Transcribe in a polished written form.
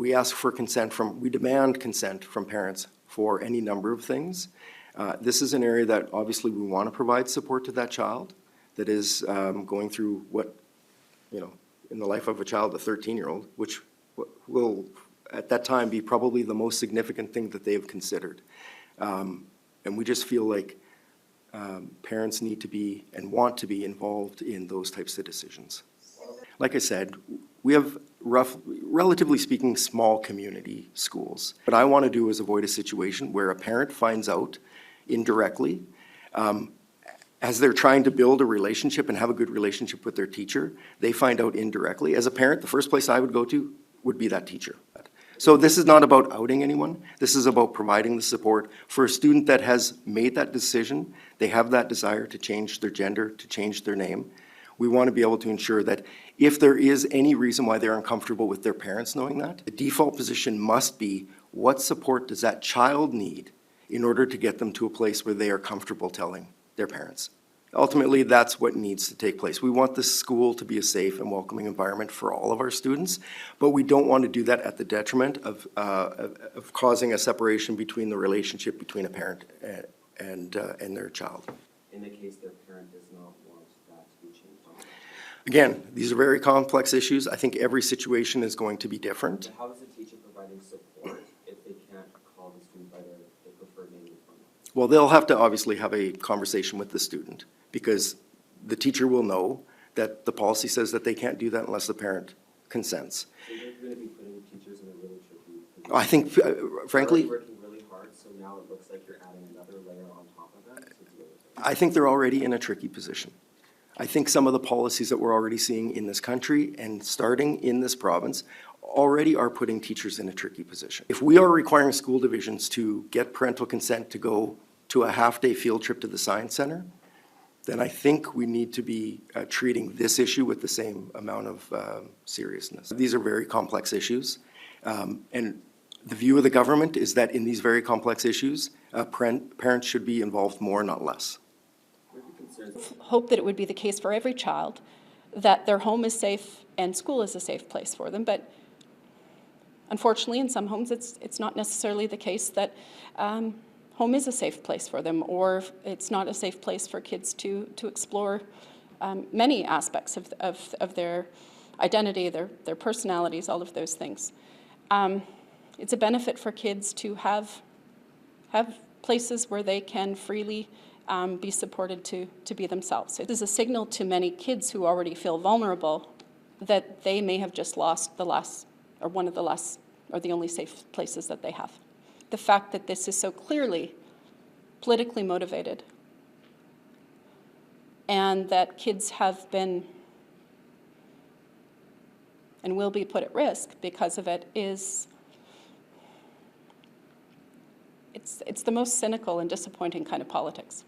We ask for consent we demand consent from parents for any number of things. This is an area that obviously we want to provide support to that child that is going through what, in the life of a child, a 13-year-old, which will at that time be probably the most significant thing that they have considered. And we just feel like parents need to be and want to be involved in those types of decisions. Like I said, we have relatively speaking, small community schools. What I want to do is avoid a situation where a parent finds out indirectly as they're trying to build a relationship and have a good relationship with their teacher, they find out indirectly. As a parent, the first place I would go to would be that teacher. So this is not about outing anyone. This is about providing the support for a student that has made that decision. They have that desire to change their gender, to change their name. We want to be able to ensure that if there is any reason why they're uncomfortable with their parents knowing that, the default position must be, what support does that child need in order to get them to a place where they are comfortable telling their parents? Ultimately, that's what needs to take place. We want the school to be a safe and welcoming environment for all of our students, but we don't want to do that at the detriment of causing a separation between the relationship between a parent and their child. In the case their parent does not want that to be changed? Again, these are very complex issues. I think every situation is going to be different. So how is the teacher providing support if they can't call the student by their preferred name and phone? Well, they'll have to obviously have a conversation with the student, because the teacher will know that the policy says that they can't do that unless the parent consents. So you're going to be putting teachers in a really tricky position. I think, frankly, they're working really hard, so now it looks like you're adding another layer on top of that to deal with it. I think they're already in a tricky position. I think some of the policies that we're already seeing in this country and starting in this province already are putting teachers in a tricky position. If we are requiring school divisions to get parental consent to go to a half-day field trip to the Science Center, then I think we need to be treating this issue with the same amount of seriousness. These are very complex issues, and the view of the government is that in these very complex issues, parents should be involved more, not less. Hope that it would be the case for every child, that their home is safe and school is a safe place for them, but unfortunately in some homes it's not necessarily the case that home is a safe place for them, or it's not a safe place for kids to explore many aspects of their identity, their personalities, all of those things. It's a benefit for kids to have places where they can freely be supported to be themselves. It is a signal to many kids who already feel vulnerable that they may have just lost the last, or one of the last, or the only safe places that they have. The fact that this is so clearly politically motivated and that kids have been and will be put at risk because of it is, it's the most cynical and disappointing kind of politics.